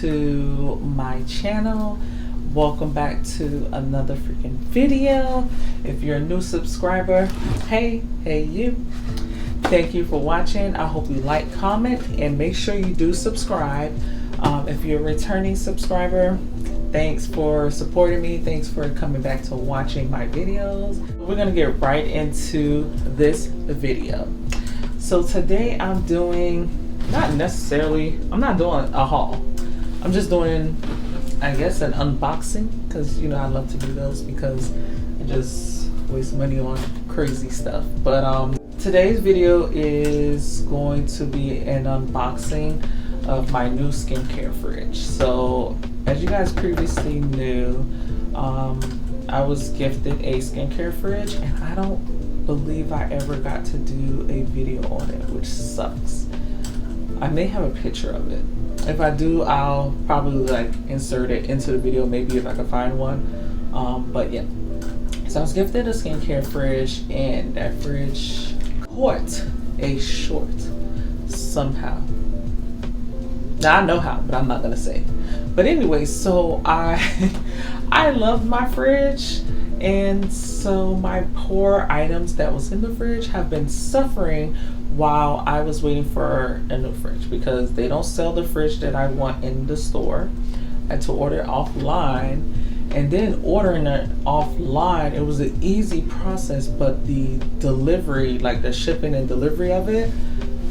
to my channel. Welcome back to another freaking video. If you're a new subscriber, hey you. Thank you for watching. I hope you like, comment, and make sure you do subscribe. If you're a returning subscriber, thanks for supporting me. Thanks for coming back to watching my videos. We're gonna get right into this video. So today I'm doing, I'm not doing a haul. I'm just doing, I guess, an unboxing, because you know I love to do those because I just waste money on crazy stuff. But today's video is going to be an unboxing of my new skincare fridge. So as you guys previously knew, I was gifted a skincare fridge, and I don't believe I ever got to do a video on it, which sucks. I may have a picture of it. If I do, I'll probably like insert it into the video, maybe if I can find one. But yeah, so I was gifted a skincare fridge, and that fridge caught a short somehow. Now I know how, but I'm not gonna say. But anyway, so I love my fridge, and so my core items that was in the fridge have been suffering while I was waiting for a new fridge, because they don't sell the fridge that I want in the store. I had to order it offline, and then ordering it offline, it was an easy process, but the delivery, like the shipping and delivery of it,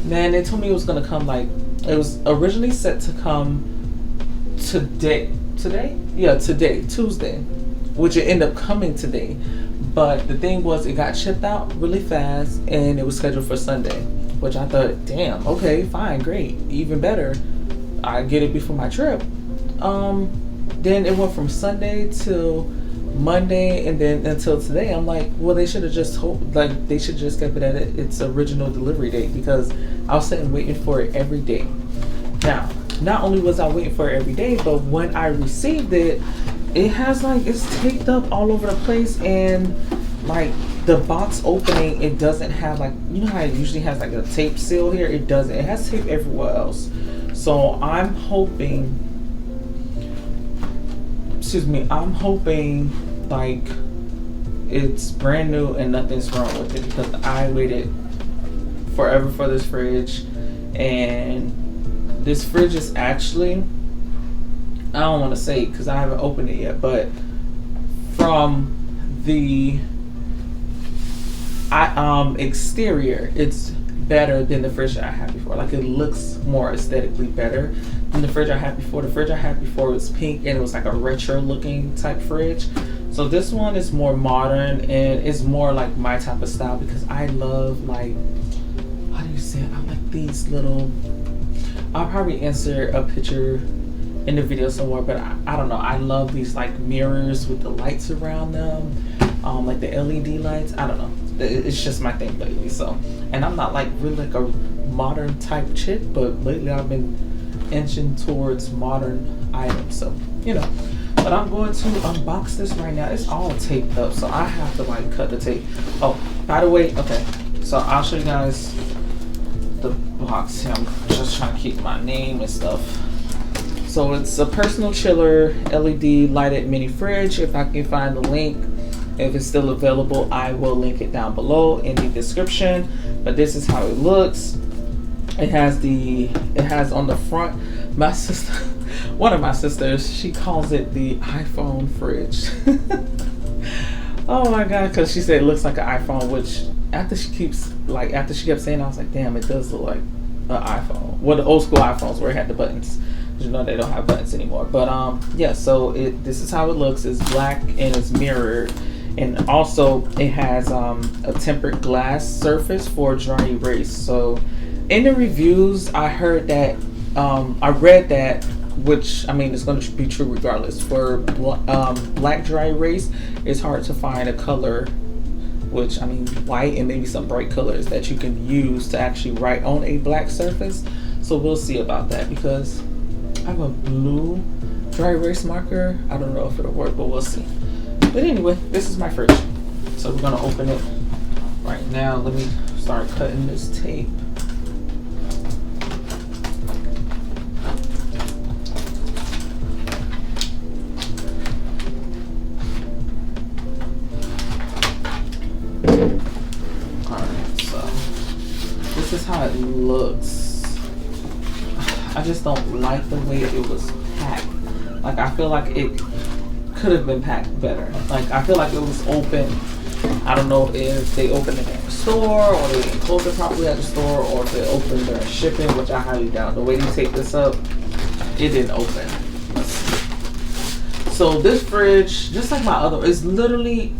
man, they told me it was gonna come like, it was originally set to come today, Tuesday, which it ended up coming today. But the thing was, it got shipped out really fast, and it was scheduled for Sunday, which I thought, damn, okay, fine, great, even better, I get it before my trip. Then it went from Sunday to Monday, and then until today. I'm like, well, they should have just they should just kept it at its original delivery date, because I was sitting waiting for it every day. Now, not only was I waiting for it every day, but when I received it, it has like, it's taped up all over the place, and like the box opening, it doesn't have, like, you know how it usually has like a tape seal here? It doesn't. It has tape everywhere else. So I'm hoping like it's brand new and nothing's wrong with it, because I waited forever for this fridge. And this fridge is actually, I don't want to say because I haven't opened it yet, but from the exterior, it's better than the fridge that I had before. Like, it looks more aesthetically better than the fridge I had before. The fridge I had before was pink, and it was like a retro looking type fridge. So this one is more modern, and it's more like my type of style, because I love, like, how do you say it? I like these little, I'll probably insert a picture in the video somewhere, but I don't know, I love these like mirrors with the lights around them, like the LED lights. I don't know, it's just my thing lately. So, and I'm not like really like a modern type chick, but lately I've been inching towards modern items, so you know. But I'm going to unbox this right now. It's all taped up, so I have to like cut the tape. Oh, by the way, okay, so I'll show you guys the box here. I'm just trying to keep my name and stuff. So it's a personal chiller LED lighted mini fridge. If I can find the link, if it's still available, I will link it down below in the description. But this is how it looks. It has on the front, my sister, one of my sisters, she calls it the iPhone fridge. Oh my God, because she said it looks like an iPhone, which after she kept saying it, I was like, damn, it does look like an iPhone. Well, the old school iPhones where it had the buttons. You know, they don't have buttons anymore. But yeah, so this is how it looks. It's black and it's mirrored, and also it has a tempered glass surface for dry erase. So in the reviews, I heard that, I read that, which I mean, it's going to be true regardless. For black dry erase, it's hard to find a color, which I mean, white and maybe some bright colors that you can use to actually write on a black surface. So we'll see about that, because I have a blue dry erase marker. I don't know if it'll work, but we'll see. But anyway, this is my fridge. So we're gonna open it right now. Let me start cutting this tape. how it looks. I just don't like the way it was packed. Like, I feel like it could have been packed better. Like, I feel like it was open. I don't know if they opened it at the store, or they didn't close it properly at the store, or if they opened during shipping, which I highly doubt. The way they take this up, it didn't open. So this fridge, just like my other, is literally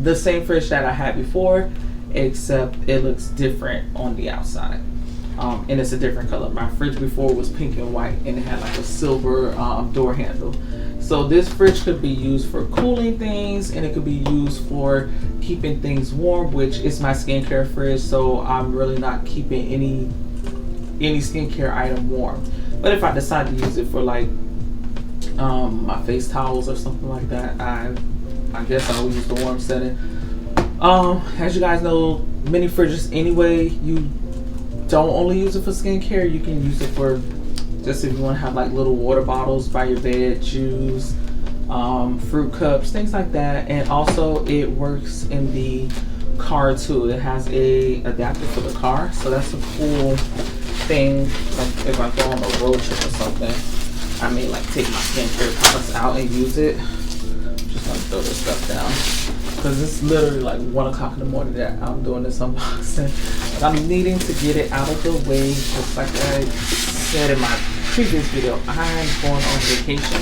the same fridge that I had before, except it looks different on the outside. And it's a different color. My fridge before was pink and white, and it had like a silver door handle. So this fridge could be used for cooling things, and it could be used for keeping things warm, which is my skincare fridge. So I'm really not keeping any skincare item warm. But if I decide to use it for like my face towels or something like that, I guess I will use the warm setting. As you guys know, mini fridges anyway, you don't only use it for skincare. You can use it for just if you want to have like little water bottles by your bed, juice, fruit cups, things like that. And also it works in the car too. It has a adapter for the car, so that's a cool thing. Like if I go on a road trip or something, I may like take my skincare products out and use it. Just gonna throw this stuff down because it's literally like 1 o'clock in the morning that I'm doing this unboxing. But I'm needing to get it out of the way, just like I said in my previous video. I'm going on vacation,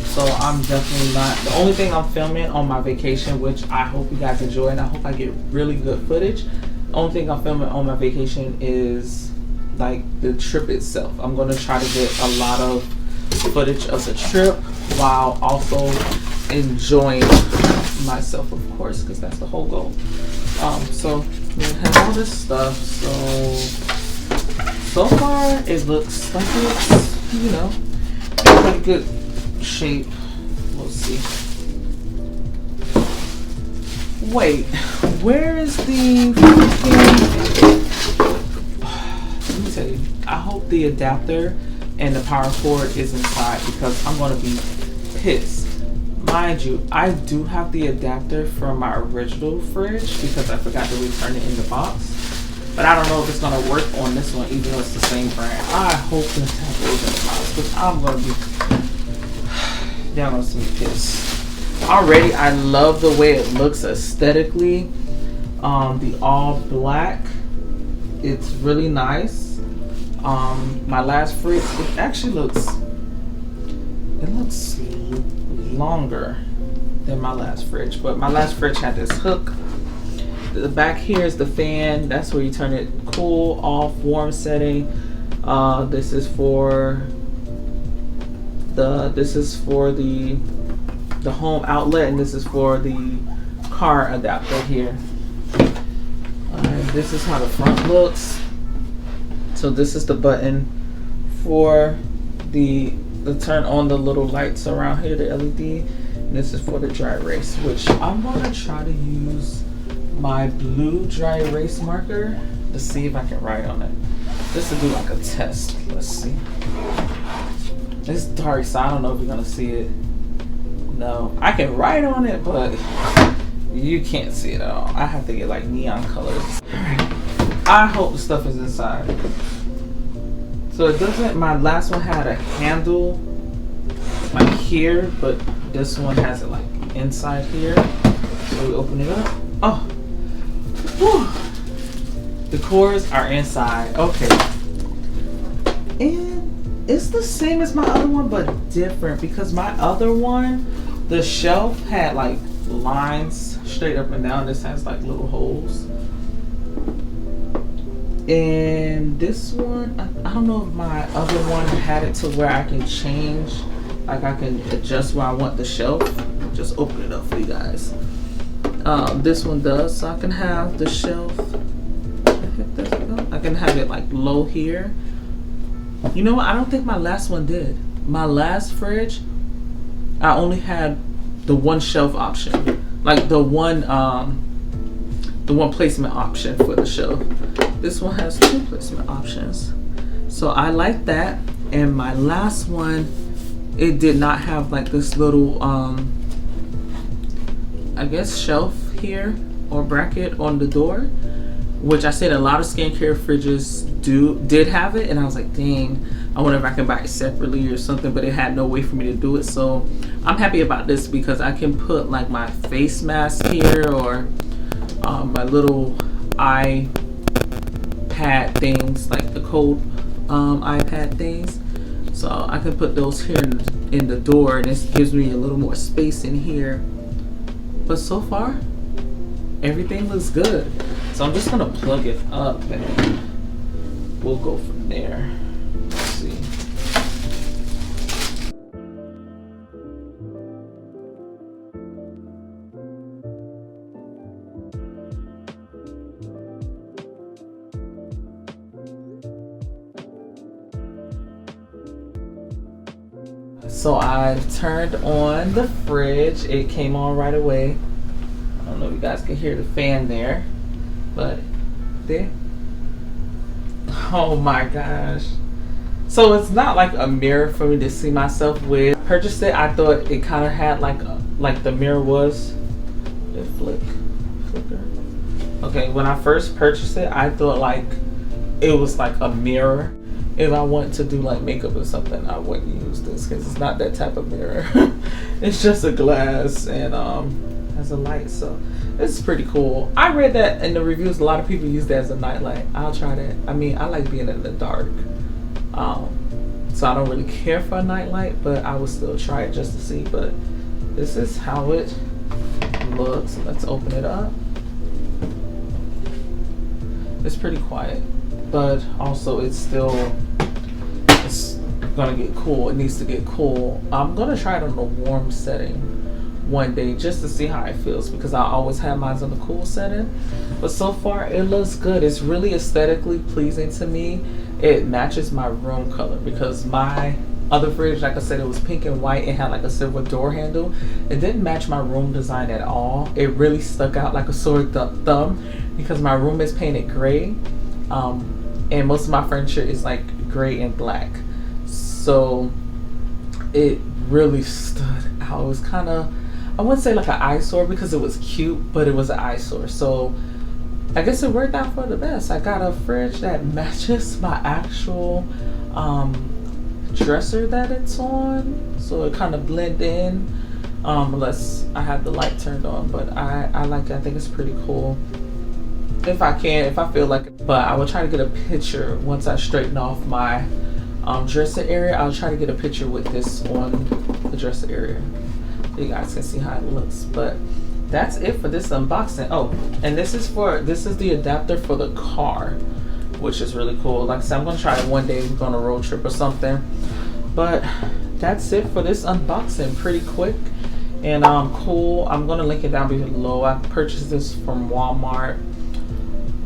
so I'm definitely not. The only thing I'm filming on my vacation, which I hope you guys enjoy, and I hope I get really good footage. The only thing I'm filming on my vacation is like the trip itself. I'm gonna try to get a lot of footage of the trip while also enjoying myself, of course, because that's the whole goal. So we have all this stuff. So far it looks like it's, you know, in pretty good shape. We'll see. Wait, where is the freaking, let me tell you, I hope the adapter and the power cord is inside, because I'm going to be pissed. Mind you, I do have the adapter from my original fridge because I forgot to return it in the box. But I don't know if it's going to work on this one, even though it's the same brand. I hope the adapter is in the box, because I'm going to be, y'all going to see me pissed. Already, I love the way it looks aesthetically. The all black, it's really nice. My last fridge, it actually looks longer than my last fridge, but my last fridge had this hook. The back here is the fan. That's where you turn it cool, off, warm setting. This is for the home outlet, and this is for the car adapter here. This is how the front looks. So this is the button for the turn on the little lights around here, the LED. And this is for the dry erase, which I'm gonna try to use my blue dry erase marker to see if I can write on it. Just to do like a test. Let's see. It's dark, so I don't know if you're gonna see it. No, I can write on it, but you can't see it at all. I have to get like neon colors. Alright. I hope the stuff is inside. So it doesn't, my last one had a handle like here, but this one has it like inside here. So we open it up. Oh, whew. The cords are inside. Okay. And it's the same as my other one, but different, because my other one, the shelf had like lines straight up and down. This has like little holes. And this one, I don't know if my other one had it to where I can change, like I can adjust where I want the shelf. Just open it up for you guys. This one does, so I can have the shelf. I can have it like low here. You know what? I don't think my last one did. My last fridge, I only had the one shelf option, like the one placement option for the shelf. This one has 2 placement options, so I like that. And my last one, it did not have like this little I guess shelf here or bracket on the door. which I said a lot of skincare fridges did have it, and I was like, dang, I wonder if I can buy it separately or something, but it had no way for me to do it. So I'm happy about this because I can put like my face mask here, or my little iPad things, like the cold iPad things. So I can put those here in the door, and this gives me a little more space in here. But so far, everything looks good. So I'm just gonna plug it up and we'll go from there. Let's see. So I turned on the fridge. It came on right away. I don't know if you guys can hear the fan there, but there. Oh my gosh. So it's not like a mirror for me to see myself with. I purchased it, I thought it kind of had like the mirror was. It flicker. Okay, when I first purchased it, I thought like it was like a mirror. If I want to do like makeup or something, I wouldn't use this because it's not that type of mirror. It's just a glass and has a light, so it's pretty cool. I read that in the reviews a lot of people use that as a nightlight. I'll try that. I mean, I like being in the dark, so I don't really care for a nightlight, but I would still try it just to see. But this is how it looks. Let's open it up. It's pretty quiet, but also it's gonna get cool. It needs to get cool. I'm gonna try it on the warm setting one day just to see how it feels, because I always have mine on the cool setting. But so far it looks good. It's really aesthetically pleasing to me. It matches my room color, because my other fridge, like I said, it was pink and white and had like a silver door handle. It didn't match my room design at all. It really stuck out like a sore thumb because my room is painted gray, and most of my furniture is like gray and black. So it really stood out. It was kind of, I wouldn't say like an eyesore because it was cute, but it was an eyesore. So I guess it worked out for the best. I got a fridge that matches my actual dresser that it's on, so it kind of blend in, unless I have the light turned on. But I like it. I think it's pretty cool. If I feel like it. But I will try to get a picture once I straighten off my dresser area. I'll try to get a picture with this on the dresser area so you guys can see how it looks. But that's it for this unboxing. Oh, and this is the adapter for the car, which is really cool. Like I said, I'm gonna try it one day. We're on a road trip or something. But that's it for this unboxing. Pretty quick and cool. I'm gonna link it down below. I purchased this from Walmart.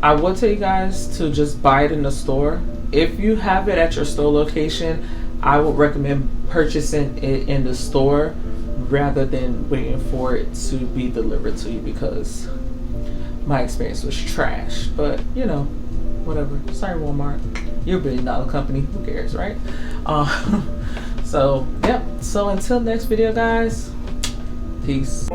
I will tell you guys to just buy it in the store. If you have it at your store location, I would recommend purchasing it in the store rather than waiting for it to be delivered to you, because my experience was trash. But you know, whatever. Sorry, Walmart. You're a $1 billion company. Who cares, right? So, yep. So until next video, guys. Peace.